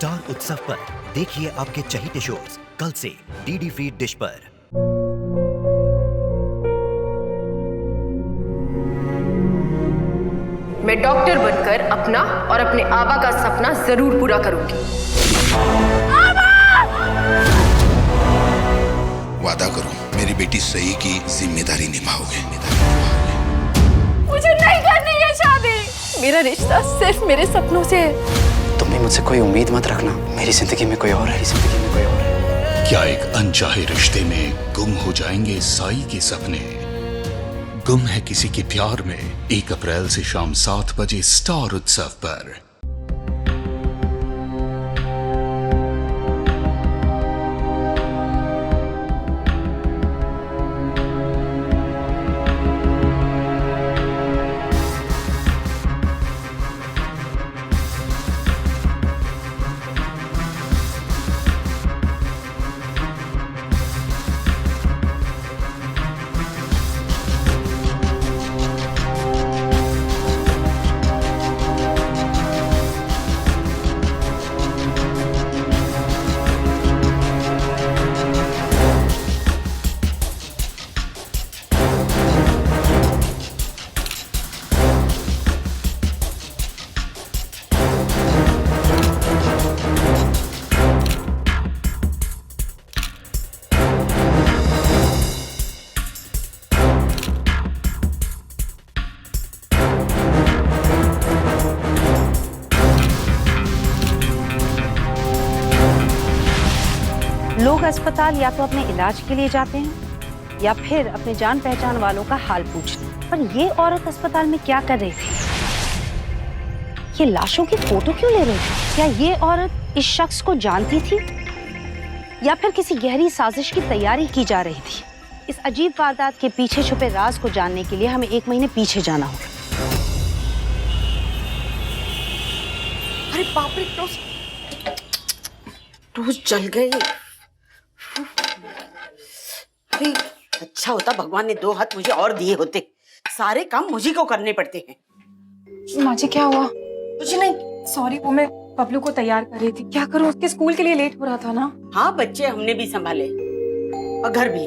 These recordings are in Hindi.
स्टार उत्सव पर देखिए आपके चहीते शोज कल से डीडी फ्री डिश पर। मैं डॉक्टर बनकर अपना और अपने आबा का सपना जरूर पूरा करूंगी। वादा करो मेरी बेटी सही की जिम्मेदारी निभाओगे। मुझे नहीं करनी है शादी। मेरा रिश्ता सिर्फ मेरे सपनों से है। तुम भी मुझसे कोई उम्मीद मत रखना। मेरी जिंदगी में कोई और है, जिंदगी में कोई और है। क्या एक अनचाहे रिश्ते में गुम हो जाएंगे साई के सपने? गुम है किसी के प्यार में 1 अप्रैल से शाम 7 बजे स्टार उत्सव पर। लोग अस्पताल या तो अपने इलाज के लिए जाते हैं या फिर अपने जान पहचान वालों का हाल पूछने। पर ये औरत अस्पताल में क्या कर रही थी? ये लाशों की फोटो क्यों ले रही थी? क्या ये औरत इस शख्स को जानती थी या फिर किसी गहरी साजिश की तैयारी की जा रही थी? इस अजीब वारदात के पीछे छुपे राज को जानने के लिए हमें 1 महीने पीछे जाना होगा। अरे बाप रे, टोस्ट जल गई। अरे अच्छा होता भगवान ने 2 हाथ मुझे और दिए होते, सारे काम मुझे को करने पड़ते हैं। माँ जी क्या हुआ? कुछ नहीं। सॉरी, वो मैं बबलू को तैयार कर रही थी। क्या करूँ, उसके स्कूल के लिए लेट हो रहा था ना। हाँ, बच्चे हमने भी संभाले और घर भी।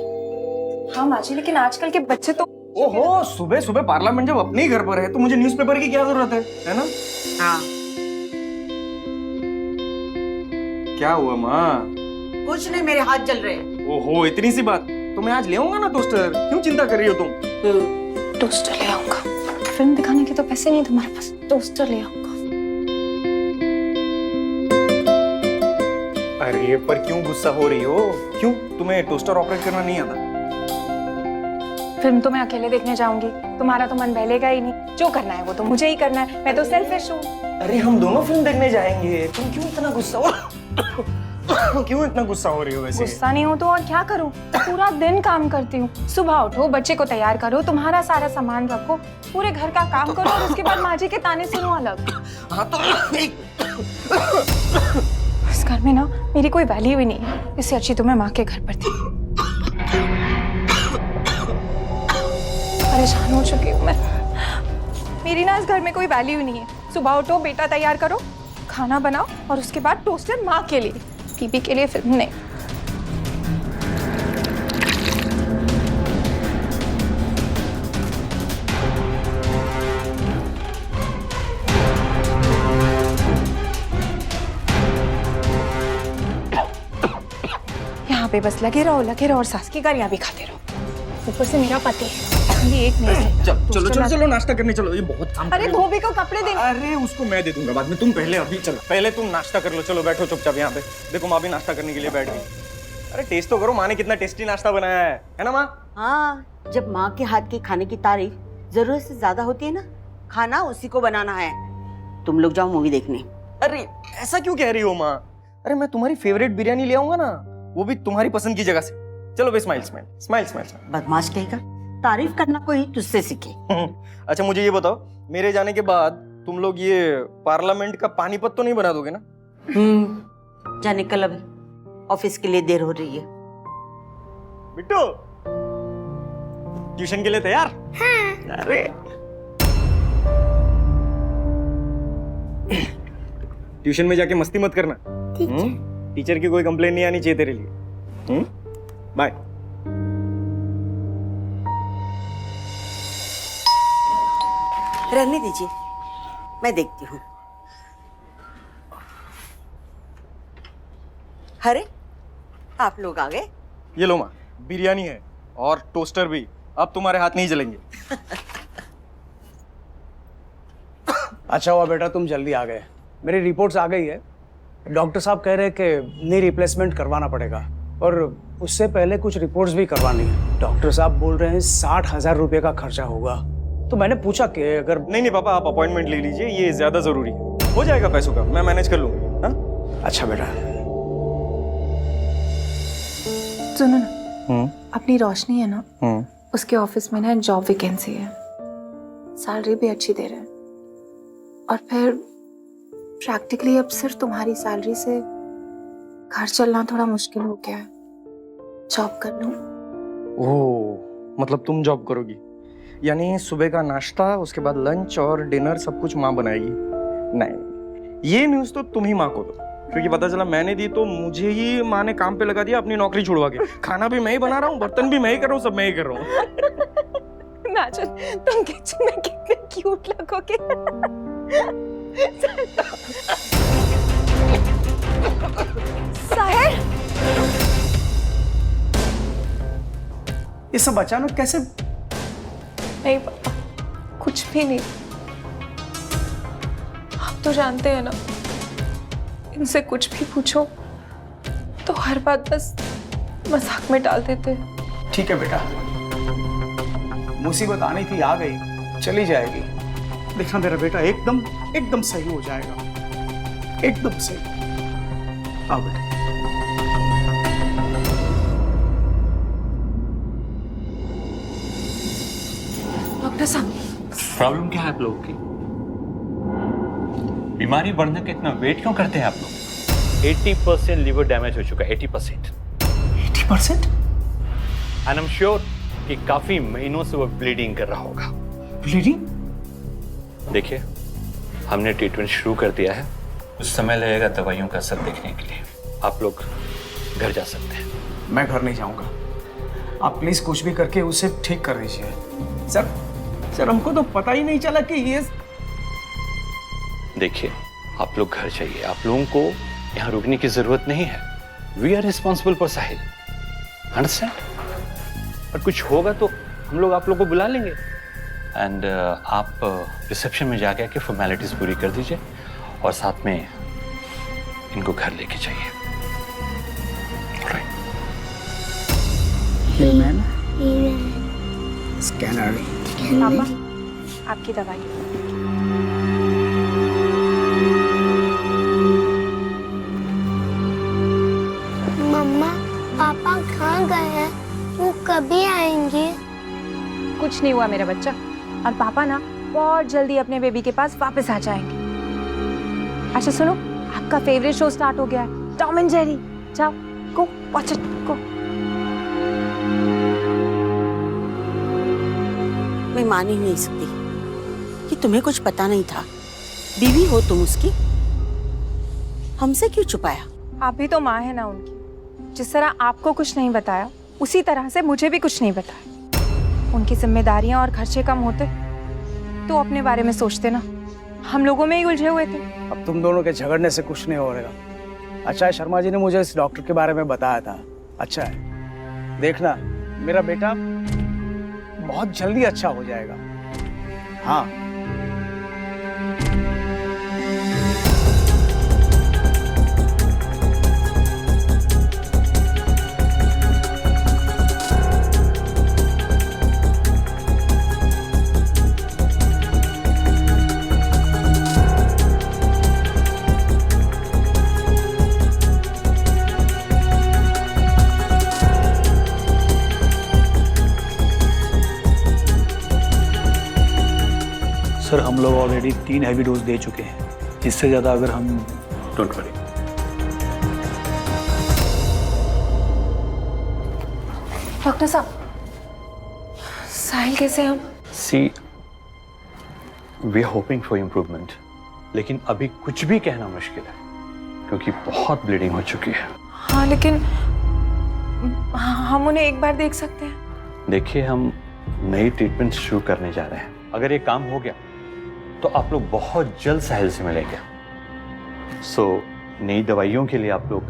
हाँ माँ जी, लेकिन आजकल के बच्चे तो। ओहो, सुबह सुबह पार्लियामेंट जब अपने ही घर पर है तो मुझे न्यूज़पेपर की क्या जरूरत है ना? हाँ। क्या हुआ माँ? कुछ नहीं, मेरे हाथ जल रहे हैं। ओहो, इतनी सी बात। तो मैं आज ले आऊंगा ना टोस्टर, क्यों चिंता कर रही हो तुम? टोस्टर ले आऊंगा। फिल्म दिखाने के तो पैसे नहीं तुम्हारे पास, टोस्टर ले आऊंगा। अरे पर क्यों गुस्सा हो रही हो? क्यों, तुम्हें टोस्टर ऑपरेट करना नहीं आता? फिल्म तो मैं अकेले देखने जाऊंगी, तुम्हारा तो मन बहलेगा ही नहीं। जो करना है वो तो मुझे ही करना है, मैं तो सेल्फिश हूँ। अरे हम दोनों फिल्म देखने जाएंगे, तुम क्यों इतना गुस्सा हो? क्यों इतना गुस्सा हो रही हो वैसे? गुस्सा नहीं हो तो और क्या करूं? पूरा दिन काम करती हूँ। सुबह उठो, बच्चे को तैयार करो, तुम्हारा सारा सामान रखो, पूरे घर का काम करो और उसके बाद माँ जी के ताने सुनो अलग। हाँ तो इस घर में ना मेरी कोई वैल्यू ही नहीं है, इससे अच्छी तो मैं माँ के घर पर थी। परेशान हो चुकी हूँ मैं। मेरी ना इस घर में कोई वैल्यू ही नहीं है। सुबह उठो, बेटा तैयार करो, खाना बनाओ और उसके बाद टोस्टर माँ के लिए, टीवी के लिए फिल्म नहीं। यहाँ पे बस लगे रहो और सास की गालियाँ भी खाते रहो। ऊपर से मेरा पति ये एक नहीं। चलो चलो चलो नाश्ता करने चलो, ये बहुत काम। अरे धोबी को कपड़े दे। अरे उसको मैं दे दूंगा बाद में, तुम पहले अभी चलो, पहले तुम नाश्ता कर लो। चलो बैठो चुपचाप यहाँ पे। देखो माँ भी नाश्ता करने के लिए बैठ गई। अरे टेस्ट तो करो, माँ ने कितना टेस्टी नाश्ता बनाया है ना माँ? हाँ, जब माँ के हाथ के खाने की तारीफ जरूरत से ज्यादा होती है ना, खाना उसी को बनाना है। तुम लोग जाओ मूवी देखने। अरे ऐसा क्यों कह रही हो माँ? अरे मैं तुम्हारी फेवरेट बिरयानी ले आऊंगा ना, वो भी तुम्हारी पसंद की जगह से। चलो बे, स्माइल स्माइल स्माइल स्माइल। बदमाश कहेगा, तारीफ करना कोई तुझसे सीखे। अच्छा मुझे ये बताओ, मेरे जाने के बाद तुम लोग ये पार्लियामेंट का पानीपत तो नहीं बना दोगे ना? जाने कल अभी ऑफिस के लिए देर हो रही है। बिट्टू ट्यूशन के लिए तैयार? हाँ। अरे ट्यूशन में जाके मस्ती मत करना, ठीक है। टीचर की कोई कंप्लेन नहीं आनी चाहिए तेरे लिए। बाय। रहने दीजिए, मैं देखती हूँ। अरे आप लोग आ गए। ये लो माँ, बिरयानी है और टोस्टर भी। अब तुम्हारे हाथ नहीं जलेंगे। अच्छा हुआ बेटा तुम जल्दी आ गए। मेरी रिपोर्ट्स आ गई है। डॉक्टर साहब कह रहे हैं कि नी रिप्लेसमेंट करवाना पड़ेगा और उससे पहले कुछ रिपोर्ट्स भी करवानी है। डॉक्टर साहब बोल रहे हैं 60,000 रुपये का खर्चा होगा। तो मैंने पूछा कि अगर नहीं पापा, आप अपॉइंटमेंट ले लीजिए, ये ज्यादा जरूरी है। हो जाएगा पैसों का, मैं मैनेज कर लूंगा। हाँ? अच्छा बेटा। सुनो ना, अपनी रोशनी है ना, उसके ऑफिस में ना जॉब वैकेंसी है, सैलरी भी अच्छी दे रहे हैं और फिर प्रैक्टिकली अब सिर्फ तुम्हारी सैलरी से घर चलना थोड़ा मुश्किल हो गया है। जॉब कर लूं? ओह, मतलब तुम जॉब करोगी? यानी सुबह का नाश्ता, उसके बाद लंच और डिनर सब कुछ माँ बनाएगी? नहीं, ये न्यूज़ तो तुम ही माँ को दो, क्योंकि पता चला मैंने दी तो मुझे ही माँ ने काम पे लगा दिया अपनी नौकरी छुड़वा के। खाना भी मैं ही बना रहा हूँ, बर्तन भी मैं ही कर रहा हूँ, सब मैं ही कर रहा हूँ। इमेजिन तुम किचन में कितने क्यूट लगोगे। साहिर, ये सब अचानक कैसे? नहीं पापा, कुछ भी नहीं। आप तो जानते हैं ना, इनसे कुछ भी पूछो तो हर बात बस मजाक में डाल देते हैं। ठीक है बेटा, मुसीबत आनी थी, आ गई, चली जाएगी। देखना मेरा बेटा एकदम सही हो जाएगा, एकदम सही। आओ बेटा। डॉक्टर साहब, प्रॉब्लम क्या है आप लोगों की? बीमारी बढ़ने का इतना वेट क्यों करते हैं आप लोग? 80% लिवर डैमेज हो चुका है। 80%? एंड आई एम श्योर कि काफी महीनों से वो ब्लीडिंग कर रहा होगा। ब्लीडिंग? देखिए, हमने ट्रीटमेंट शुरू कर दिया है, कुछ समय लगेगा दवाइयों का असर देखने के लिए। आप लोग घर जा सकते हैं। मैं घर नहीं जाऊंगा, आप प्लीज कुछ भी करके उसे ठीक कर दीजिए। सर हमको तो पता ही नहीं चला कि ये। देखिए, आप लोग घर जाइए, आप लोगों को यहाँ रुकने की जरूरत नहीं है। We are responsible for Sahil, understand? और कुछ होगा तो हम लोग आप लोग को बुला लेंगे। एंड आप रिसेप्शन में जाके आके फॉर्मेलिटीज पूरी कर दीजिए और साथ में इनको घर लेके जाइए। स्कैनर। पापा, आपकी दवाई। मम्मा, पापा कहाँ गए हैं? वो कभी आएंगे? कुछ नहीं हुआ मेरा बच्चा, और पापा ना बहुत जल्दी अपने बेबी के पास वापस आ जाएंगे। अच्छा सुनो, आपका फेवरेट शो स्टार्ट हो गया है, टॉम एंड जेरी। जाओ, गो वॉच इट, गो। मैं मान ही नहीं सकती कि तुम्हें कुछ पता नहीं था। बीवी हो तुम उसकी, हमसे क्यों छुपाया? आप भी तो माँ है ना उनकी। जिस तरह आपको कुछ नहीं बताया, उसी तरह से मुझे भी कुछ नहीं बताया। उनकी जिम्मेदारियां और खर्चे कम होते तो अपने बारे में सोचते ना। हम लोगों में ही उलझे हुए थे। अब तुम दोनों के झगड़ने से कुछ नहीं हो रहेगा। अच्छा है, शर्मा जी ने मुझे इस डॉक्टर के बारे में बताया था। अच्छा है, देखना मेरा बेटा बहुत जल्दी अच्छा हो जाएगा। हाँ। सर, हम लोग ऑलरेडी 3 हैवी डोज दे चुके हैं। इससे ज़्यादा अगर हम। Don't worry. डॉक्टर साहब, साहिल कैसे हैं हम? See, we are hoping for improvement, लेकिन अभी कुछ भी कहना मुश्किल है क्योंकि बहुत ब्लीडिंग हो चुकी है। हाँ लेकिन हम उन्हें एक बार देख सकते हैं? देखिए, हम नई ट्रीटमेंट शुरू करने जा रहे हैं। अगर ये काम हो गया तो आप लोग बहुत जल्द साहिल से मिलेंगे। सो नई दवाइयों के लिए आप लोग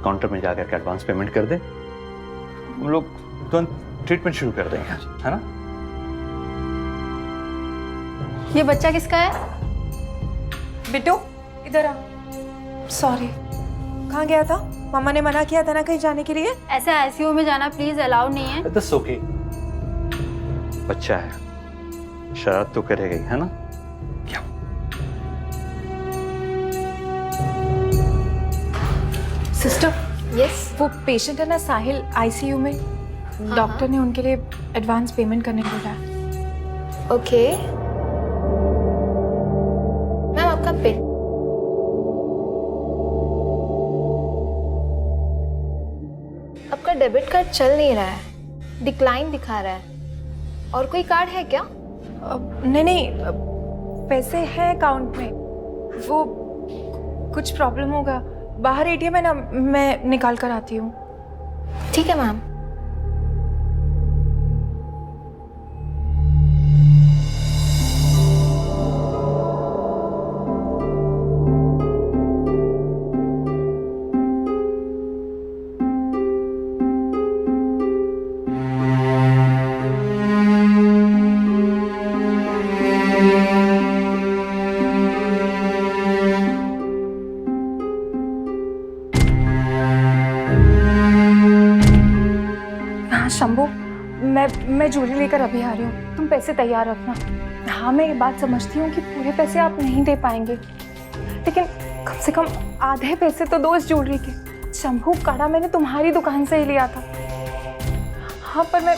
काउंटर में जाकर के एडवांस पेमेंट कर दें, हम लोग तुरंत ट्रीटमेंट शुरू कर देंगे, है ना? ये बच्चा किसका है? बिट्टू इधर आ। सॉरी, कहाँ गया था? मामा ने मना किया था ना कहीं जाने के लिए। ऐसे आईसीयू में जाना प्लीज अलाउड नहीं है। That's okay. बच्चा है, शरारत तो करेगा ही, है ना? क्या? सिस्टर, यस वो पेशेंट है ना साहिल, आईसीयू में। डॉक्टर ने उनके लिए एडवांस पेमेंट करने को बोला है। ओके मैम, आपका पिन। आपका डेबिट कार्ड चल नहीं रहा है, डिक्लाइन दिखा रहा है। और कोई कार्ड है क्या? नहीं, पैसे हैं अकाउंट में। वो कुछ प्रॉब्लम होगा, बाहर एटीएम है ना, मैं निकाल कर आती हूँ। ठीक है मैम। शंभू, मैं ज्वेलरी लेकर अभी आ रही हूँ, तुम पैसे तैयार रखना। हाँ, मैं ये बात समझती हूँ कि पूरे पैसे आप नहीं दे पाएंगे, लेकिन कम से कम आधे पैसे तो दो इस ज्वेलरी के। शंभू, कड़ा मैंने तुम्हारी दुकान से ही लिया था। हाँ, पर मैं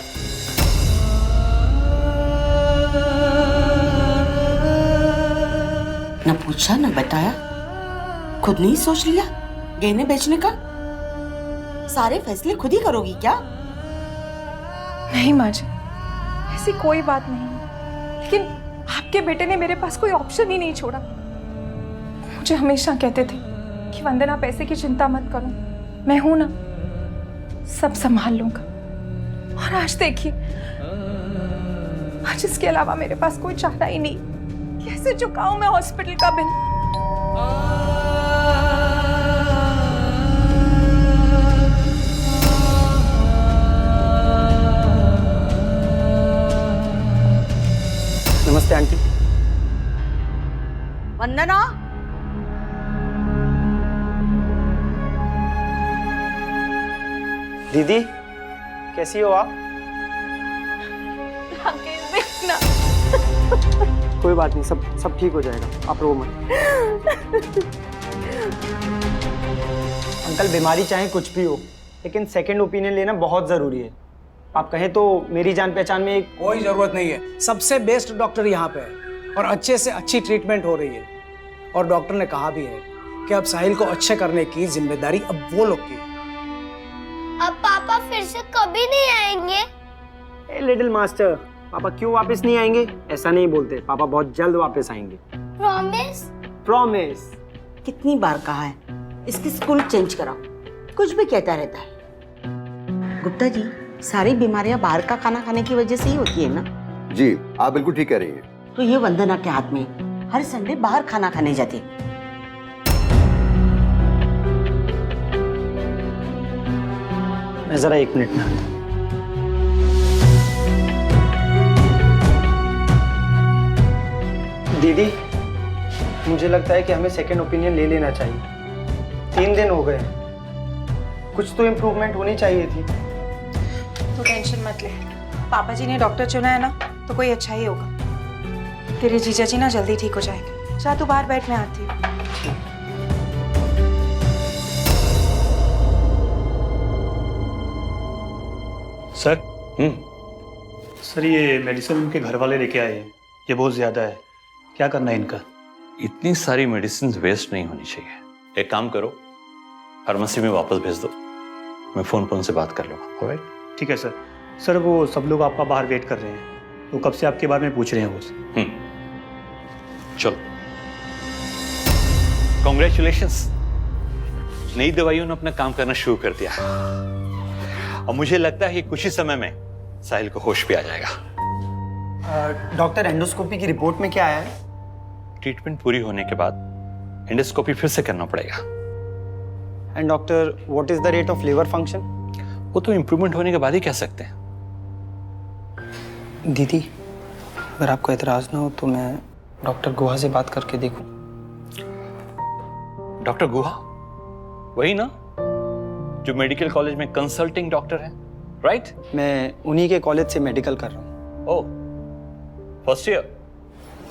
न पूछा न बताया, खुद नहीं सोच लिया गहने बेचने का? सारे फैसले खुद ही करोगी क्या? नहीं माँ जी, ऐसी कोई बात नहीं है, लेकिन आपके बेटे ने मेरे पास कोई ऑप्शन ही नहीं छोड़ा। मुझे हमेशा कहते थे कि वंदना, पैसे की चिंता मत करो, मैं हूं ना, सब संभाल लूंगा। और आज देखिए, आज इसके अलावा मेरे पास कोई चारा ही नहीं। कैसे चुकाऊं मैं हॉस्पिटल का बिल? नमस्ते आंटी। वंदना, दीदी कैसी हो आप? देखना, कोई बात नहीं, सब ठीक हो जाएगा, आप रो मत। अंकल, बीमारी चाहे कुछ भी हो, लेकिन सेकंड ओपिनियन लेना बहुत ज़रूरी है। आप कहें तो मेरी जान पहचान में कोई ज़रूरत नहीं है। सबसे बेस्ट डॉक्टर यहाँ पे है और अच्छे से अच्छी ट्रीटमेंट हो रही है। और डॉक्टर ने कहा भी है कि अब साहिल को अच्छे करने की जिम्मेदारी अब वो लोग की है। अब पापा फिर से कभी नहीं आएंगे? लिटिल मास्टर, पापा क्यों वापस नहीं आएंगे? ऐसा नहीं बोलते, पापा बहुत जल्द वापस आएंगे। प्रॉमिस? प्रॉमिस। कितनी बार कहा है इसकी स्कूल चेंज कराओ, कुछ भी कहता रहता है। गुप्ता जी, सारी बीमारियां बाहर का खाना खाने की वजह से ही होती है ना? जी, आप बिल्कुल ठीक कह रही हैं। तो ये वंदना के हाथ में, हर संडे बाहर खाना खाने जाते। मैं जरा 1 मिनट में आता हूं। दीदी, मुझे लगता है कि हमें सेकंड ओपिनियन ले लेना चाहिए। 3 दिन हो गए, कुछ तो इम्प्रूवमेंट होनी चाहिए थी। तो टेंशन मत ले, पापा जी ने डॉक्टर चुना है ना, तो कोई अच्छा ही होगा। तेरे जीजा जी ना जल्दी ठीक हो जाएंगे। जा तू बाहर बैठ, मैं आती हूँ। सर, सर ये मेडिसिन उनके घर वाले लेके आए हैं, ये बहुत ज़्यादा है, क्या करना है इनका? इतनी सारी मेडिसिन वेस्ट नहीं होनी चाहिए। एक काम करो, फार्मेसी में वापस भेज दो, मैं फ़ोन से बात कर लूँगा। ऑलराइट? ठीक है सर। सर, वो सब लोग आपका बाहर वेट कर रहे हैं, वो कब से आपके बारे में पूछ रहे हैं वो। चलो, कॉन्ग्रेचुलेशंस। नई दवाइयों ने अपना काम करना शुरू कर दिया। अब मुझे लगता है कि कुछ ही समय में साहिल को होश भी आ जाएगा। डॉक्टर, एंडोस्कोपी की रिपोर्ट में क्या आया है? ट्रीटमेंट पूरी होने के बाद एंडोस्कोपी फिर से करना पड़ेगा। And doctor, what is the rate of liver function? वो तो इम्प्रूवमेंट होने के बाद ही कह सकते हैं। दीदी, अगर आपको एतराज ना हो तो मैं डॉक्टर गुहा से बात करके देखूं। डॉक्टर गुहा? वही ना जो मेडिकल कॉलेज में कंसल्टिंग डॉक्टर है, राइट? मैं उन्हीं के कॉलेज से मेडिकल कर रहा हूँ। ओह, फर्स्ट ईयर?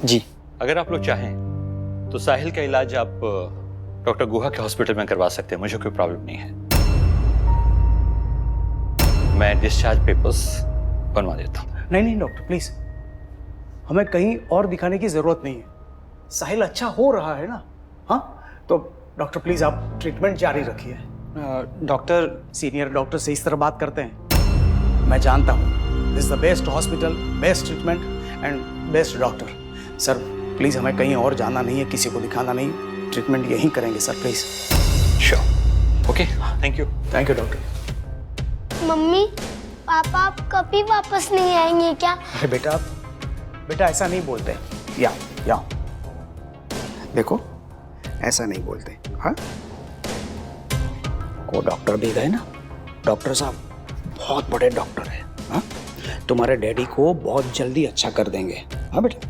जी। अगर आप लोग चाहें तो साहिल का इलाज आप डॉक्टर गुहा के हॉस्पिटल में करवा सकते हैं, मुझे कोई प्रॉब्लम नहीं है। मैं डिस्चार्ज पेपर्स बनवा देता हूँ। नहीं डॉक्टर, प्लीज, हमें कहीं और दिखाने की जरूरत नहीं है। साहिल अच्छा हो रहा है ना? हाँ, तो डॉक्टर प्लीज आप ट्रीटमेंट जारी रखिए। डॉक्टर, सीनियर डॉक्टर से इस तरह बात करते हैं? मैं जानता हूँ, this is the best hospital, best treatment and best doctor. Sir please, हमें कहीं और जाना नहीं है, किसी को दिखाना नहीं, ट्रीटमेंट यहीं करेंगे sir, please. Sure, okay, thank you. Thank you doctor. Mummy papa आप कभी वापस नहीं आएंगे क्या? अरे बेटा ऐसा नहीं बोलते। या देखो, ऐसा नहीं बोलते। हाँ, वो डॉक्टर भी गए ना, डॉक्टर साहब बहुत बड़े डॉक्टर हैं। हाँ, तुम्हारे डैडी को बहुत जल्दी अच्छा कर देंगे। हाँ बेटा,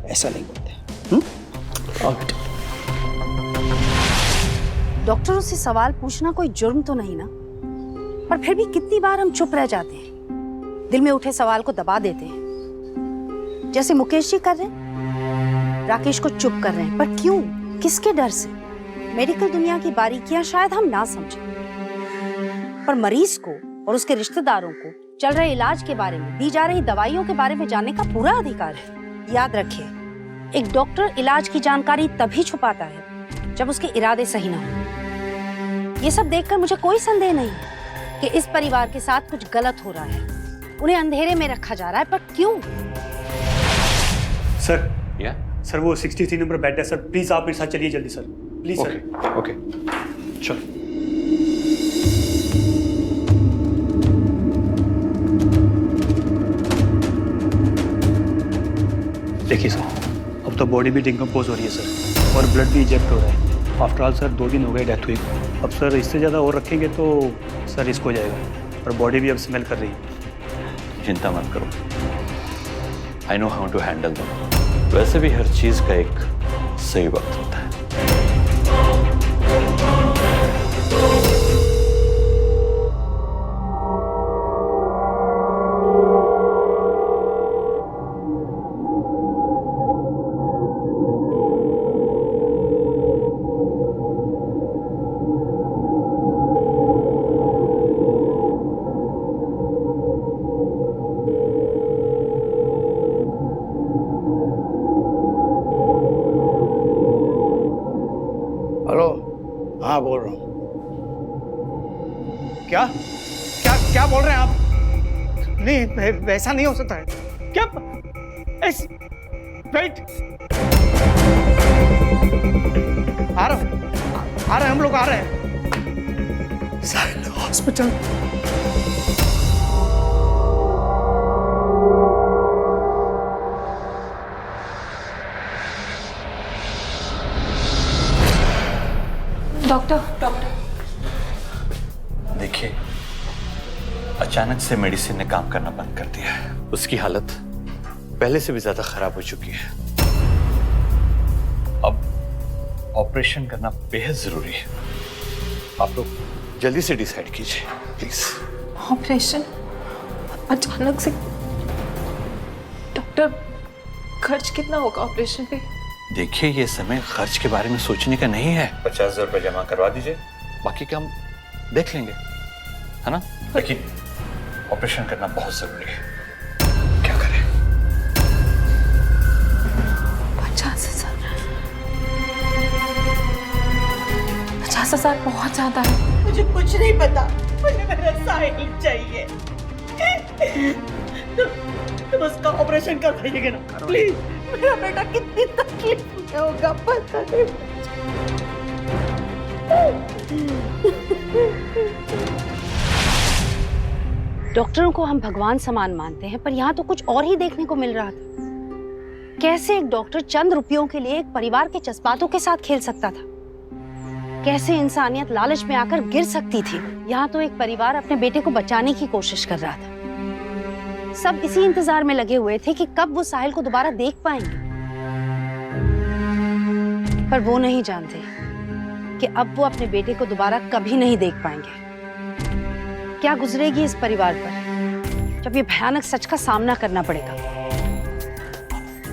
ऐसा नहीं बोलते। बेटा, डॉक्टरों से सवाल पूछना कोई जुर्म तो नहीं ना, पर फिर भी कितनी बार हम चुप रह जाते हैं, दिल में उठे सवाल को दबा देते हैं, जैसे मुकेश जी कर रहे हैं, राकेश को चुप कर रहे हैं। पर क्यों, किसके डर से? मेडिकल दुनिया की बारीकियां शायद हम ना समझें, पर मरीज को और उसके रिश्तेदारों को चल रहे इलाज के बारे में, दी जा रही दवाइयों के बारे में जानने का पूरा अधिकार है। याद रखिए, एक डॉक्टर इलाज की जानकारी तभी छुपाता है जब उसके इरादे सही ना हो। ये सब देखकर मुझे कोई संदेह नहीं कि इस परिवार के साथ कुछ गलत हो रहा है, उन्हें अंधेरे में रखा जा रहा है। पर क्यों? सर, या सर वो 63 नंबर बेड है सर, प्लीज आप मेरे साथ चलिए जल्दी सर, प्लीज सर। ओके, चल। देखिए सर, अब तो बॉडी भी डिकम्पोज हो रही है सर, और ब्लड भी इजेक्ट हो रहा है। आफ्टर ऑल सर 2 दिन हो गए डेथ हुई। अब सर इससे ज़्यादा और रखेंगे तो सर रिस्क हो जाएगा, और बॉडी भी अब स्मेल कर रही है। चिंता मत करो, I know how to handle them. वैसे भी हर चीज का एक सही वक्त होता है। हाँ, बोल रहा हूँ। क्या क्या क्या बोल रहे हैं आप? नहीं, वैसा नहीं हो सकता है। क्या? वेट, आ रहे हम लोग आ रहे हैं। साहिल हॉस्पिटल। डॉक्टर, देखिए, अचानक से मेडिसिन ने काम करना बंद कर दिया है। उसकी हालत पहले से भी ज्यादा खराब हो चुकी है। अब ऑपरेशन करना बेहद जरूरी है। आप लोग जल्दी से डिसाइड कीजिए प्लीज। ऑपरेशन? अचानक से? डॉक्टर, खर्च कितना होगा ऑपरेशन पे? देखिए, ये समय खर्च के बारे में सोचने का नहीं है। 50,000 रुपये जमा करवा दीजिए, बाकी का हम देख लेंगे, है ना? लेकिन ऑपरेशन करना बहुत जरूरी है। क्या करें? 50,000? 50,000 बहुत ज्यादा है। मुझे कुछ नहीं पता, मुझे मेरा साहिल चाहिए। तुम उसका ऑपरेशन करवाइएगा ना प्लीज। मेरा बेटा कितनी तकलीफ में होगा पता नहीं। डॉक्टरों को हम भगवान समान मानते हैं, पर यहाँ तो कुछ और ही देखने को मिल रहा था। कैसे एक डॉक्टर चंद रुपयों के लिए एक परिवार के जज्बातों के साथ खेल सकता था? कैसे इंसानियत लालच में आकर गिर सकती थी? यहाँ तो एक परिवार अपने बेटे को बचाने की कोशिश कर रहा था। सब इसी इंतजार में लगे हुए थे कि कब वो साहिल को दोबारा देख पाएंगे, पर वो नहीं जानते कि अब वो अपने बेटे को दोबारा कभी नहीं देख पाएंगे। क्या गुजरेगी इस परिवार पर जब ये भयानक सच का सामना करना पड़ेगा?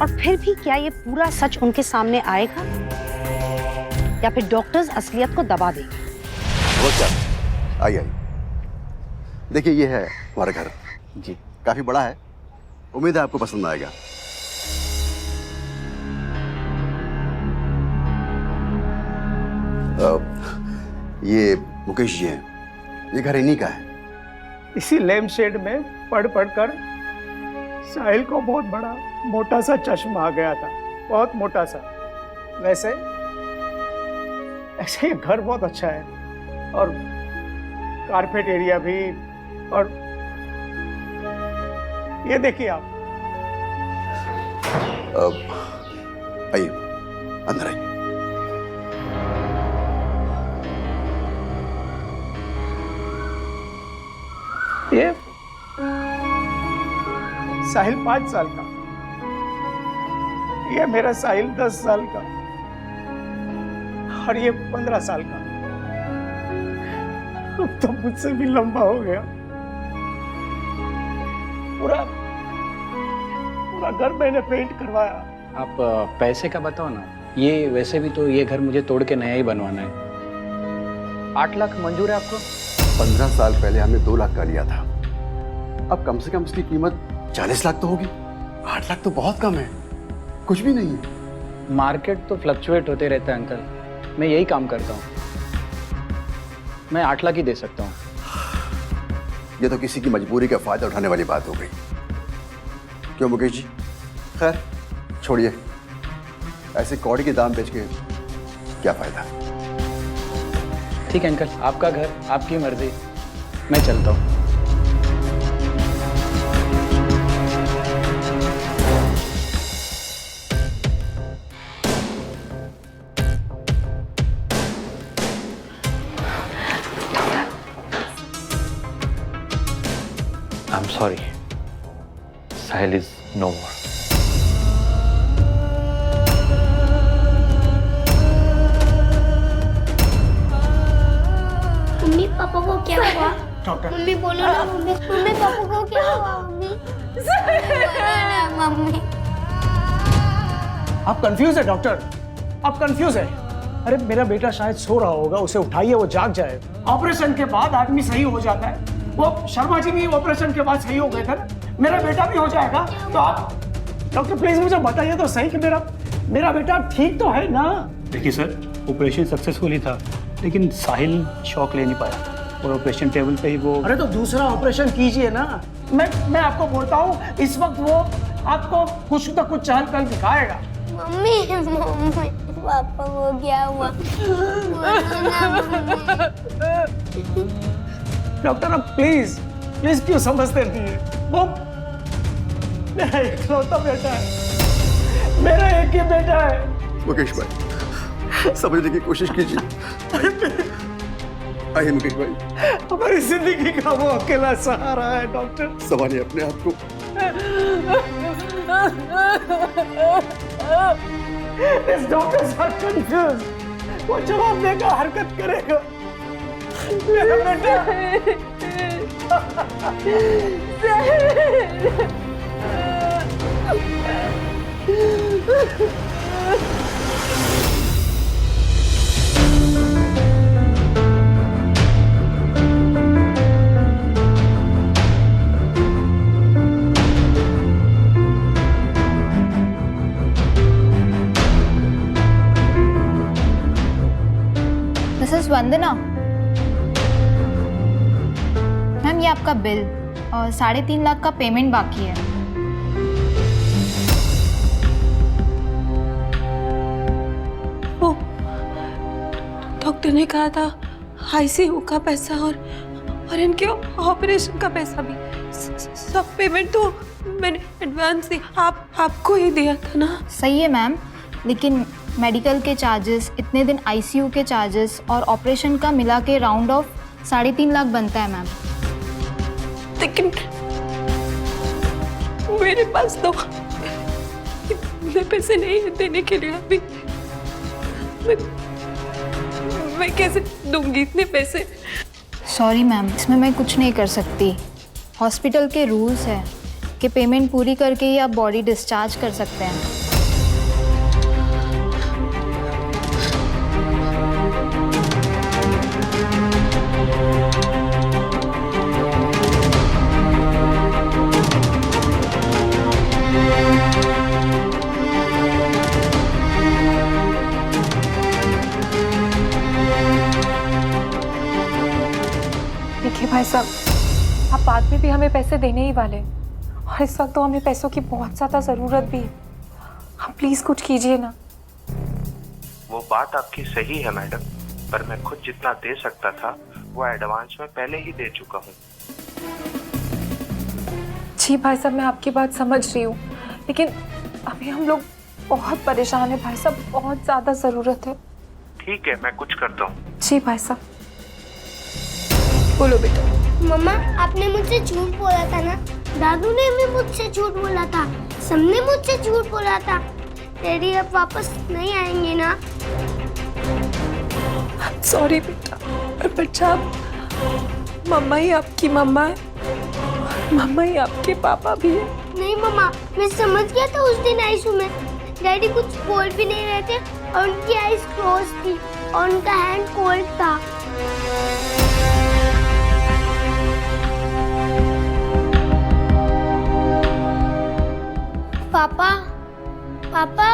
और फिर भी क्या ये पूरा सच उनके सामने आएगा या फिर डॉक्टर्स असलियत को दबा देंगे? वो क्या? आइए देखिए, ये है हमारा घर जी, काफी बड़ा है। उम्मीद है आपको पसंद आएगा। ये मुकेश जी हैं, ये घर इन्हीं का है। इसी लैम्प शेड में पढ़ कर साहिल को बहुत बड़ा मोटा सा चश्मा आ गया था, बहुत मोटा सा। वैसे ऐसे ये घर बहुत अच्छा है और कारपेट एरिया भी। और ये देखिए आप। आइए अंदर आइए। ये साहिल 5 साल का, ये मेरा साहिल 10 साल का और ये 15 साल का। अब तो मुझसे भी लंबा हो गया। पूरा घर मैंने पेंट करवाया। आप पैसे का बताओ ना। ये वैसे भी तो ये घर मुझे तोड़ के नया ही बनवाना है। 8 लाख मंजूर है आपको? 15 साल पहले हमने 2 लाख का लिया था। अब कम से कम उसकी कीमत 40 लाख तो होगी। 8 लाख तो बहुत कम है, कुछ भी नहीं है। मार्केट तो फ्लक्चुएट होते रहता है अंकल, मैं यही काम करता हूँ। मैं 8 लाख ही दे सकता हूँ। ये तो किसी की मजबूरी का फायदा उठाने वाली बात हो गई। क्यों मुकेश जी? खैर छोड़िए, ऐसे कौड़ी के दाम बेच के क्या फायदा। ठीक है अंकल, आपका घर, आपकी मर्जी, मैं चलता हूँ। I'm sorry. Sahil is no more. Mummy papa को क्या हुआ? डॉक्टर। मम्मी बोलो ना, मम्मी पापा को क्या हुआ? मम्मी आप कंफ्यूज है डॉक्टर, आप कंफ्यूज है। अरे मेरा बेटा शायद सो रहा होगा, उसे उठाइए, वो जाग जाए। ऑपरेशन के बाद आदमी सही हो जाता है। वो शर्मा जी भी ऑपरेशन के बाद सही हो गए थे ना, मेरा बेटा भी हो जाएगा। तो आप डॉक्टर प्लीज मुझे बताइए तो सही कि मेरा बेटा ठीक तो है ना? देखिए सर, ऑपरेशन सक्सेसफुल ही था, लेकिन साहिल शॉक ले नहीं पाया और ऑपरेशन टेबल पे ही वो। अरे तो दूसरा ऑपरेशन कीजिए ना। मैं आपको बोलता हूँ, इस वक्त वो आपको कुछ तो कुछ चहल पहल दिखाएगा। मम्मी पापा को क्या हुआ? डॉक्टर अब प्लीज क्यों समझते नहीं है? वो मेरा इकलौता बेटा है, मेरा एक ही बेटा है। मुकेश भाई समझने की कोशिश कीजिए। आइए मुकेश भाई, हमारी जिंदगी का वो अकेला सहारा है। डॉक्टर संभालिए अपने आप को। इस डॉक्टर साहब कंफ्यूज, वो जवाब देगा, हरकत करेगा। मेरा बेटा मिसेस वंदना, मैम ये आपका बिल और 3.5 लाख का पेमेंट बाकी है। डॉक्टर ने कहा था आईसीयू का पैसा और इनके ऑपरेशन का पैसा भी सब पेमेंट तो मैंने एडवांस दी आपको ही दिया था ना। सही है मैम, लेकिन मेडिकल के चार्जेस, इतने दिन आईसीयू के चार्जेस और ऑपरेशन का मिला के राउंड ऑफ 3.5 लाख बनता है मैम। लेकिन मेरे पास तो इतने पैसे नहीं है देने के लिए अभी। मैं कैसे दूंगी इतने पैसे? सॉरी मैम, इसमें मैं कुछ नहीं कर सकती। हॉस्पिटल के रूल्स हैं कि पेमेंट पूरी करके ही आप बॉडी डिस्चार्ज कर सकते हैं। देखिए भाई साहब, आप बाद में भी हमें पैसे देने ही वाले हैं और इस वक्त तो हमें पैसों की बहुत ज़्यादा ज़रूरत भी है। आप प्लीज़ कुछ कीजिए ना। वो बात आपकी सही है मैडम, पर मैं खुद जितना दे सकता था वो एडवांस में पहले ही दे चुका हूँ। जी भाई साहब, मैं आपकी बात समझ रही हूँ, लेकिन अभी हम लोग बहुत परेशान हैं भाई साहब, बहुत ज़्यादा ज़रूरत है। ठीक है, मैं कुछ करता हूँ। जी भाई साहब। बोलो बेटा। मम्मा, आपने मुझसे झूठ बोला था ना? दादू ने भी मुझसे झूठ बोला था, सबने मुझसे झूठ बोला था। डैडी अब वापस नहीं आएंगे ना? सॉरी बेटा, पर बच्चा, मम्मा ही आपकी मम्मा है, मम्मा ही आपके पापा भी है। नहीं मम्मा, मैं समझ गया था उस दिन आईसीयू में। डैडी कुछ बोल भी नहीं रहे थे और उनकी आईज क्लोज थी और उनका हैंड कोल्ड था। पापा, पापा,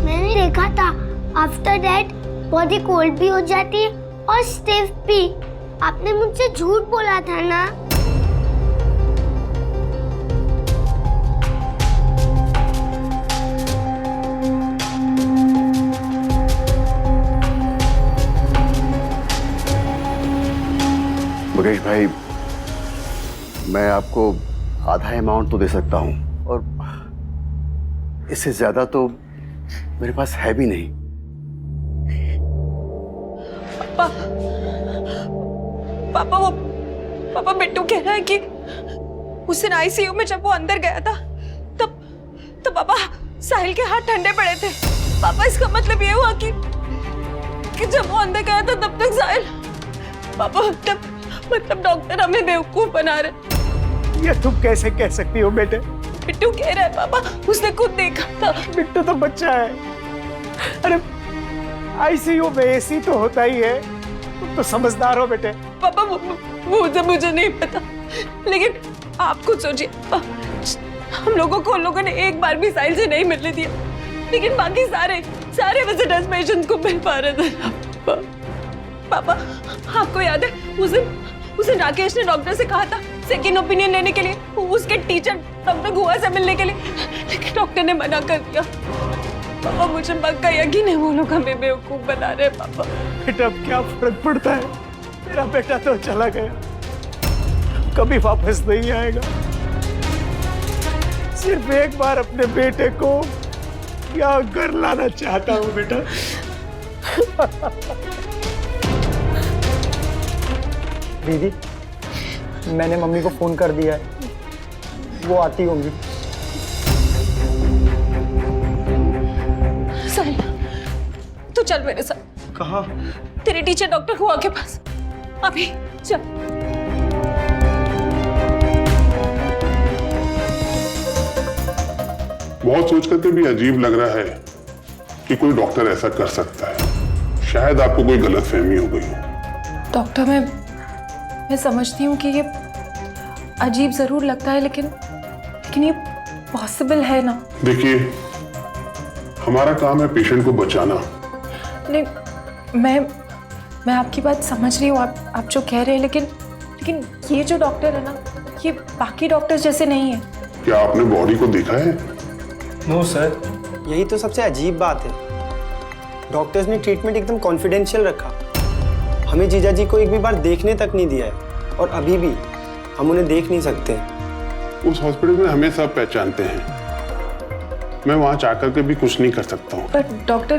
मैंने देखा था आफ्टर दैट बॉडी कोल्ड भी हो जाती है और स्टिफ भी। आपने मुझसे झूठ बोला था ना? मुकेश भाई, मैं आपको आधा अमाउंट तो दे सकता हूँ और इससे ज्यादा तो मेरे पास है भी नहीं। पापा बिट्टू कह रहा है कि उस दिन आईसीयू में जब वो अंदर गया था तब पापा साहिल के हाथ ठंडे पड़े थे। पापा, इसका मतलब ये हुआ कि जब वो अंदर गया था तब तक साहिल, पापा मतलब डॉक्टर हमें बेवकूफ बना रहे। ये तुम कैसे कह सकती हो बेटे? बिट्टू कह रहा है पापा, उसने खुद देखा था। बिट्टू तो बच्चा है। अरे आईसीयू में एसी तो होता ही है, तुम तो समझदार हो बेटे। पापा वो सब मुझे नहीं पता, लेकिन आप खुद सोचिए, हम लोगों को उन लोगों ने एक बार भी साहिल से नहीं मिलने दिया, लेकिन बाकी सारे विजिटर्स पेशेंट्स को मिल पा रहे थे। पापा, आपको याद है उस दिन राकेश ने डॉक्टर से कहा था सेकेंड ओपिनियन लेने के लिए, उसके टीचर डॉक्टर गुहा से मिलने के लिए, लेकिन डॉक्टर ने मना कर दिया। पापा, मुझे पक्का यकीन है वो लोग हमें बेवकूफ बना रहे हैं। पापा, बेटा, अब क्या फर्क पड़ता है? मेरा बेटा तो चला गया, कभी वापस नहीं आएगा। सिर्फ एक बार अपने बेटे को यहाँ घर लाना चाहता हूँ बेटा। दीदी, मैंने मम्मी को फोन कर दिया है, वो आती होंगी। साहिल, तू चल मेरे साथ। कहाँ? तेरे टीचर डॉक्टर हुआ के पास, अभी चल। बहुत सोच करके भी अजीब लग रहा है कि कोई डॉक्टर ऐसा कर सकता है। शायद आपको कोई गलतफहमी हो गई हो। डॉक्टर, मैं समझती हूँ कि ये अजीब जरूर लगता है, लेकिन ये पॉसिबल है ना। देखिए, हमारा काम है पेशेंट को बचाना। नहीं, मैं आपकी बात समझ रही हूँ, आप जो कह रहे हैं, लेकिन ये जो डॉक्टर है ना, ये बाकी डॉक्टर्स जैसे नहीं है। क्या आपने बॉडी को देखा है? नो सर, यही तो सबसे अजीब बात है। डॉक्टर्स ने ट्रीटमेंट एकदम कॉन्फिडेंशियल रखा। हमें जीजा जी को एक भी बार देखने तक नहीं दिया है और अभी भी हम उन्हें देख नहीं सकते। उस हॉस्पिटल में हमें सब पहचानते हैं। मैं वहां जाकर के भी कुछ नहीं कर सकता हूँ। पर डॉक्टर,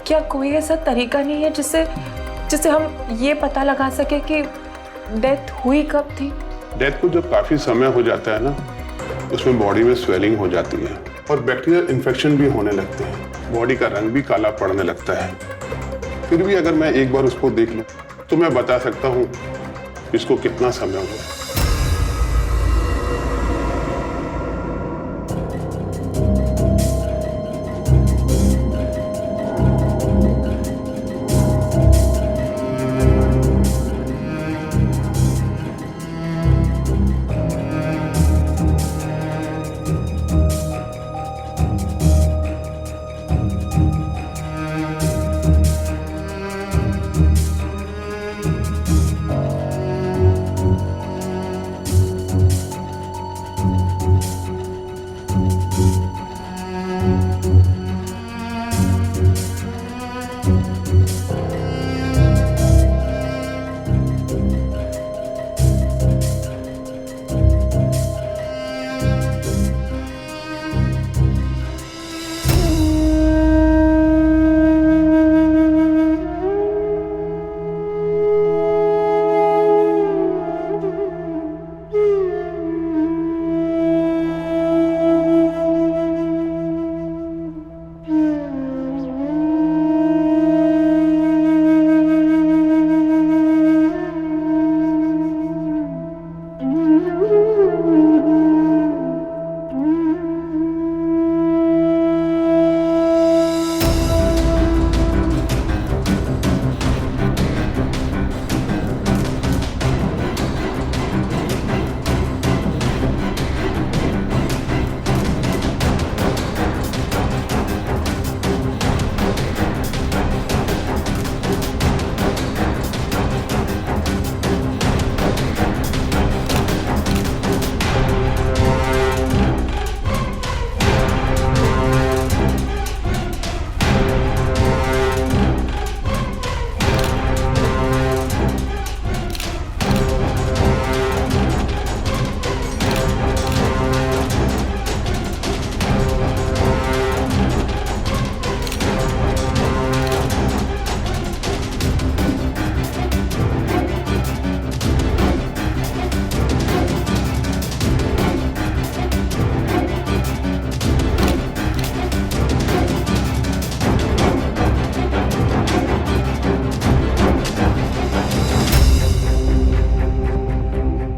क्या कोई ऐसा तरीका नहीं है जिससे हम ये पता लगा सके कि डेथ हुई कब थी? डेथ को जब काफी समय हो जाता है ना, उसमें बॉडी में स्वेलिंग हो जाती है और बैक्टीरियल इन्फेक्शन भी होने लगते हैं। बॉडी का रंग भी काला पड़ने लगता है। फिर भी अगर मैं एक बार उसको देख लूं तो मैं बता सकता हूं इसको कितना समय हुआ।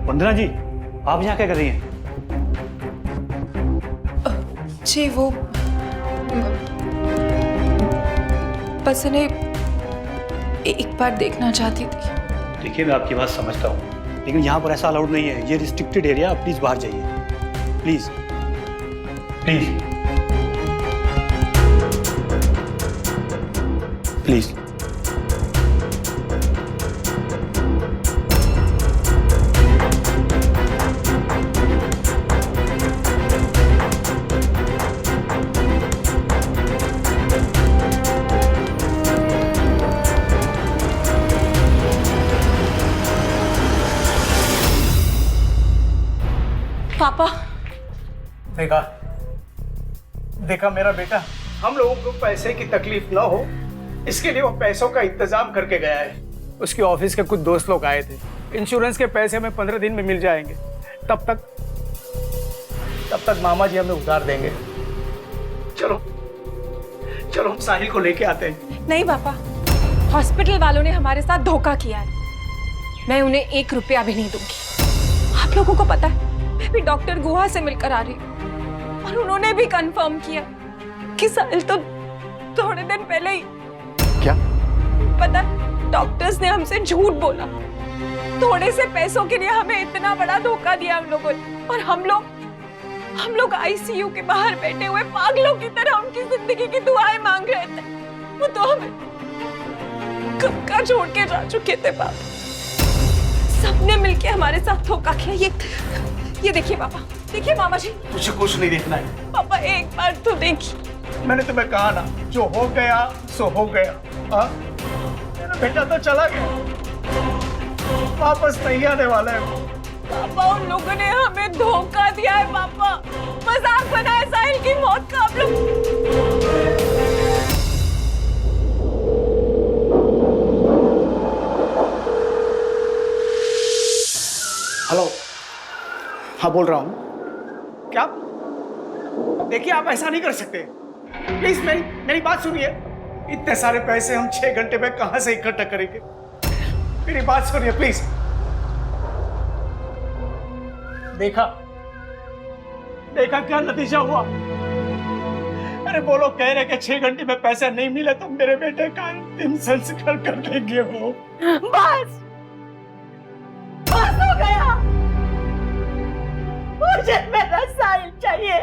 वंदना जी, आप यहाँ क्या कर रही हैं? जी वो बस इन्हें एक बार देखना चाहती थी। देखिए, मैं आपकी बात समझता हूँ, लेकिन यहाँ पर ऐसा अलाउड नहीं है। ये रिस्ट्रिक्टेड एरिया, आप प्लीज बाहर जाइए। Please please please. पापा, देखा मेरा बेटा, हम लोगों को पैसे की तकलीफ ना हो इसके लिए वो पैसों का इंतजाम करके गया है। उसके ऑफिस के कुछ दोस्त लोग आए थे। इंश्योरेंस के पैसे हमें 15 दिन में मिल जाएंगे। तब तक मामा जी हमें उतार देंगे। चलो चलो हम साहिल को लेके आते हैं। नहीं पापा, हॉस्पिटल वालों ने हमारे साथ धोखा किया है। मैं उन्हें 1 रुपया भी नहीं दूंगी। आप लोगों को पता है, मैं भी डॉक्टर गुहा से मिलकर आ रही हूँ और उन्होंने भी कंफर्म किया कि साहिल तो थोड़े दिन पहले ही। क्या? पता, डॉक्टर्स ने हमसे झूठ बोला। थोड़े से पैसों के लिए हमें इतना बड़ा धोखा दिया उन लोगों ने, और हम लोग आईसीयू के बाहर बैठे हुए पागलों की तरह उनकी जिंदगी की दुआएं मांग रहे थे। वो तो हमें कब का छोड़ के जा चुके थे पापा। सबने मिलके हमारे साथ धोखा किया। ये देखिए पापा, देखिए मामा जी। मुझे कुछ नहीं देखना है। पापा एक बार तो देखिए, मैंने तुम्हें कहा ना, जो हो गया सो हो गया। हाँ, मेरा बेटा तो चला गया, वापस नहीं आने वाला है। पापा, उन लोगों ने हमें धोखा दिया है पापा। मजाक बनाया साहिल की मौत का आप लोग। हेलो, हाँ बोल रहा हूँ। क्या? देखिए, आप ऐसा नहीं कर सकते। प्लीज मेरी बात सुनिए। इतने सारे पैसे हम 6 घंटे में कहां से इकट्ठा करेंगे? मेरी बात सुनिए प्लीज। देखा क्या नतीजा हुआ? अरे वो लोग कह रहे कि 6 घंटे में पैसा नहीं मिला तो मेरे बेटे का अंतिम संस्कार कर देंगे वो। बस हो गया। मुझे मेरा साहिल चाहिए।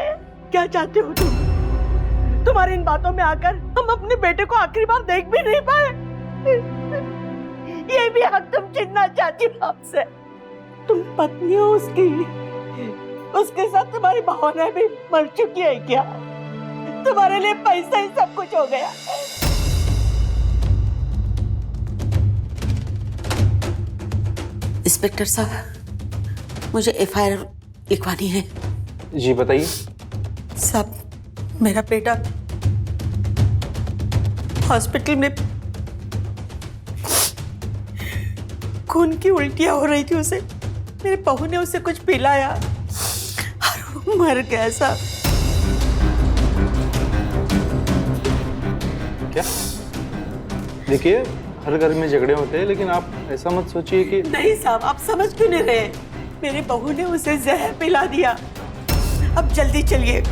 क्या चाहते हो तुम? तुम्हारी इन बातों में आकर हम अपने बेटे को आखिरी बार देख भी नहीं पाए। ये भी हक तुम छीनना चाहती हो हमसे। तुम पत्नी हो उसकी, उसके साथ तुम्हारी भावनाएं भी मर चुकी है क्या? तुम्हारे लिए पैसा ही सब कुछ हो गया। इंस्पेक्टर साहब, मुझे FIR लिखवानी है। जी बताइए। साहब, मेरा बेटा हॉस्पिटल में खून की उल्टियां हो रही थी उसे। मेरे बहू ने उसे कुछ पिलाया और वो मर गया साहब। क्या? देखिए, हर घर में झगड़े होते हैं, लेकिन आप ऐसा मत सोचिए कि। नहीं साहब, आप समझ क्यों नहीं रहे? मेरी बहू ने उसे जहर पिला दिया। अब जल्दी चलिए,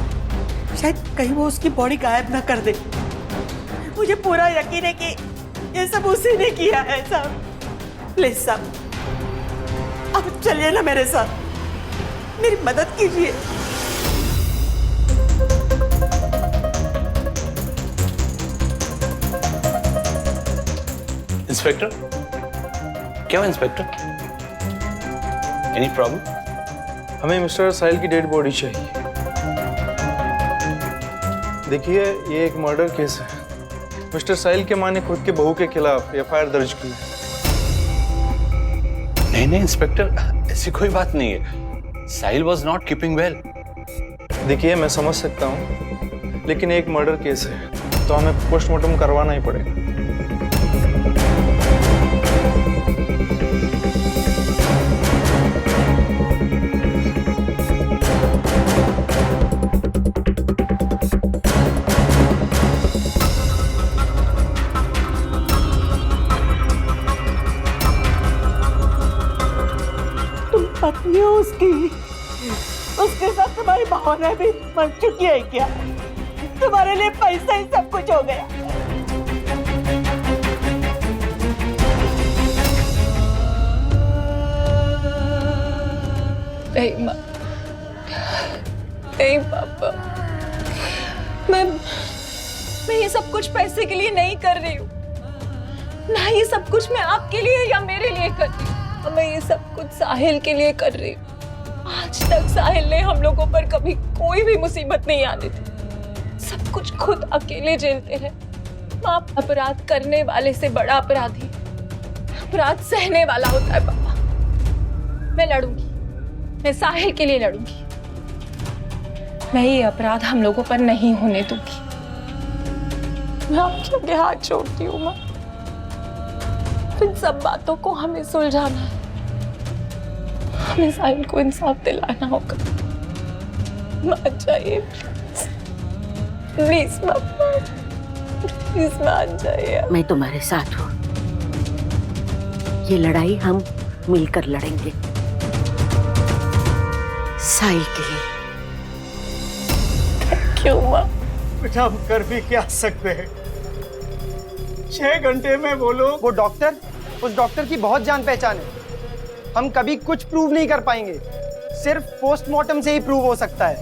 शायद कहीं वो उसकी बॉडी गायब ना कर दे। मुझे पूरा यकीन है कि ये सब उसी ने किया है साहब। प्लीज साहब, अब चलिए ना मेरे साथ, मेरी मदद कीजिए। इंस्पेक्टर, क्या हुआ इंस्पेक्टर? Any problem? हमें मिस्टर साहिल की डेड बॉडी चाहिए। देखिए, ये एक मर्डर केस है। मिस्टर साहिल के मां ने खुद के बहू के खिलाफ FIR दर्ज की है। नहीं इंस्पेक्टर, ऐसी कोई बात नहीं है। साहिल वॉज नॉट कीपिंग वेल। देखिए, मैं समझ सकता हूँ, लेकिन एक मर्डर केस है तो हमें पोस्टमार्टम करवाना ही पड़ेगा। पत्नी हो उसकी, उसके साथ तुम्हारी भावनाएं भी मर चुकी है क्या? तुम्हारे लिए पैसा ही सब कुछ हो गया। नहीं माँ, नहीं पापा, मैं ये सब कुछ पैसे के लिए नहीं कर रही हूँ। ना ये सब कुछ मैं आपके लिए या मेरे लिए कर रही हूँ। मैं ये सब कुछ साहिल के लिए कर रही हूँ। आज तक साहिल ने हम लोगों पर कभी कोई भी मुसीबत नहीं आने दी। सब कुछ खुद अकेले झेलते हैं। माँ, अपराध करने वाले से बड़ा अपराधी अपराध सहने वाला होता है पापा। मैं लड़ूंगी, मैं साहिल के लिए लड़ूंगी। मैं ये अपराध हम लोगों पर नहीं होने दूंगी। मैं आपके आगे हाथ जोड़ती हूँ माँ। इन सब बातों को हमें सुलझाना है। हमें साहिल को इंसाफ दिलाना होगा। मान जाइए प्लीज पापा, प्लीज मान जाइए। मैं तुम्हारे साथ हूँ। ये लड़ाई हम मिलकर लड़ेंगे साहिल के लिए। क्यों माँ? कुछ हम कर भी क्या सकते हैं? 6 घंटे में वो लोग। वो डॉक्टर, उस डॉक्टर की बहुत जान पहचान है। हम कभी कुछ प्रूव नहीं कर पाएंगे, सिर्फ पोस्टमार्टम से ही प्रूव हो सकता है।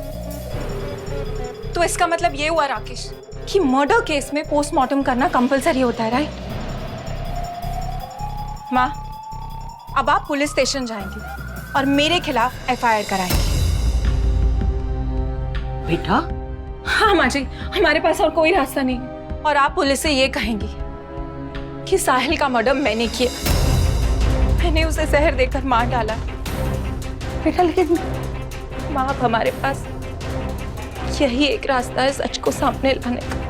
तो इसका मतलब ये हुआ राकेश कि मर्डर केस में पोस्टमार्टम करना कंपलसरी होता है, राइट? माँ, अब आप पुलिस स्टेशन जाएंगी और मेरे खिलाफ FIR कराएंगी। बेटा, हाँ माँ जी, हमारे पास और कोई रास्ता नहीं है। और आप पुलिस से ये कहेंगी कि साहिल का मर्डर मैंने किया, मैंने उसे जहर देकर मार डाला। बेटा लेकिन माँ, अब हमारे पास यही एक रास्ता है सच को सामने लाने का।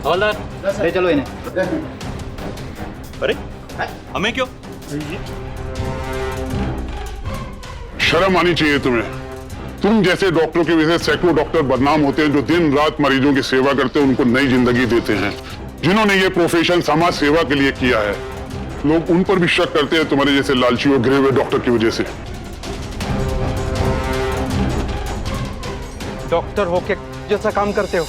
हवलदार ले चलो इन्हें। अरे हमें क्यों? शर्म आनी चाहिए तुम्हें। तुम जैसे डॉक्टरों की वजह से सैकड़ों डॉक्टर बदनाम होते हैं जो दिन रात मरीजों की सेवा करते हैं, उनको नई जिंदगी देते हैं। जिन्होंने ये प्रोफेशन समाज सेवा के लिए किया है, लोग उन पर भी शक करते हैं तुम्हारे जैसे लालची और गिरे हुए डॉक्टर की वजह से। डॉक्टर होके जैसा काम करते हो,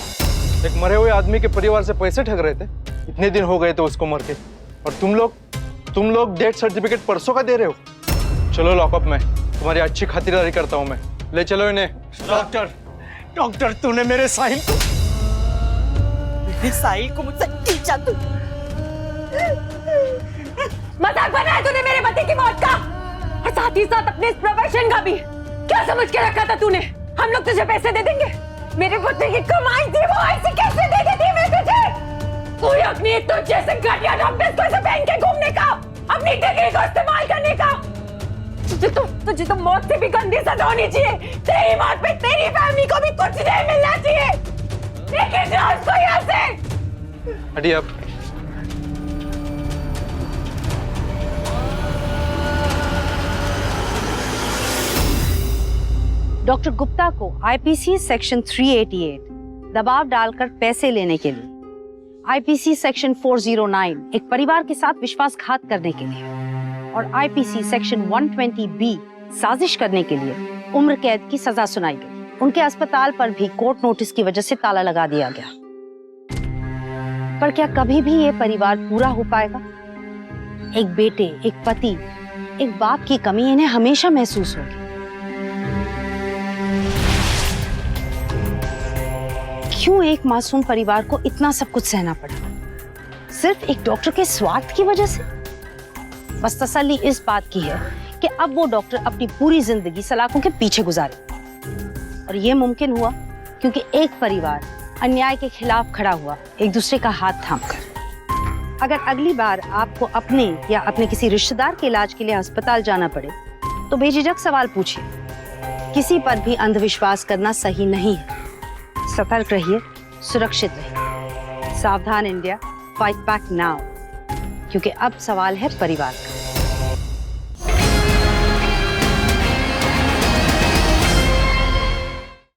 एक मरे हुए आदमी के परिवार से पैसे ठग रहे थे। इतने दिन हो गए थे उसको मर के, और तुम लोग डेथ सर्टिफिकेट परसों का दे रहे हो। चलो लॉकअप में, तुम्हारी अच्छी खातिरदारी करता हूं मैं। ले चलो इन्हें। डॉक्टर तूने मेरे साहिल को मुझसे खींचा। तू मजाक बनाया तूने मेरे पति की मौत का, और साथ ही साथ अपने इस प्रोफेशन का भी। क्या समझ के रखा था तूने हम लोग तुझे पैसे दे देंगे? मेरे पति की कमाई थी, वो ऐसे कैसे दे देती मैं तुझे? कोई अपनी तुझ जैसे घटिया डॉक्टर को ऐसे पहन के घूमने का, अपनी डिग्री को इस्तेमाल करने का। तुझे तो मौत से भी गंदी सजा होनी चाहिए। तेरी मौत पे तेरी फैमिली को भी कुछ नहीं मिलना चाहिए। लेकिन जाओ उसको यहाँ से। हटिए अब। डॉक्टर गुप्ता को आईपीसी सेक्शन 388 दबाव डालकर पैसे लेने के लिए, आईपीसी सेक्शन 409 एक परिवार के साथ विश्वासघात करने के लिए, और आईपीसी सेक्शन 120B साजिश करने के लिए उम्र कैद की सजा सुनाई गई। उनके अस्पताल पर भी कोर्ट नोटिस की वजह से ताला लगा दिया गया। पर क्या कभी भी ये परिवार पूरा हो पाएगा? एक बेटे, एक पति, एक बाप की कमी इन्हें हमेशा महसूस होगी। क्यों एक मासूम परिवार को इतना सब कुछ सहना पड़ा? सिर्फ एक डॉक्टर के स्वार्थ की वजह से? बस तसल्ली इस बात की है कि अब वो डॉक्टर अपनी पूरी जिंदगी सलाखों के पीछे गुजारे, और ये मुमकिन हुआ क्योंकि एक परिवार अन्याय के खिलाफ खड़ा हुआ, एक दूसरे का हाथ थामकर। अगर अगली बार आपको अपने या अपने किसी रिश्तेदार के इलाज के लिए अस्पताल जाना पड़े तो बेझिझक सवाल पूछिए। किसी पर भी अंधविश्वास करना सही नहीं है। सतर्क रहिए, सुरक्षित रहिए। सावधान इंडिया, फाइट बैक नाउ, क्योंकि अब सवाल है परिवार का।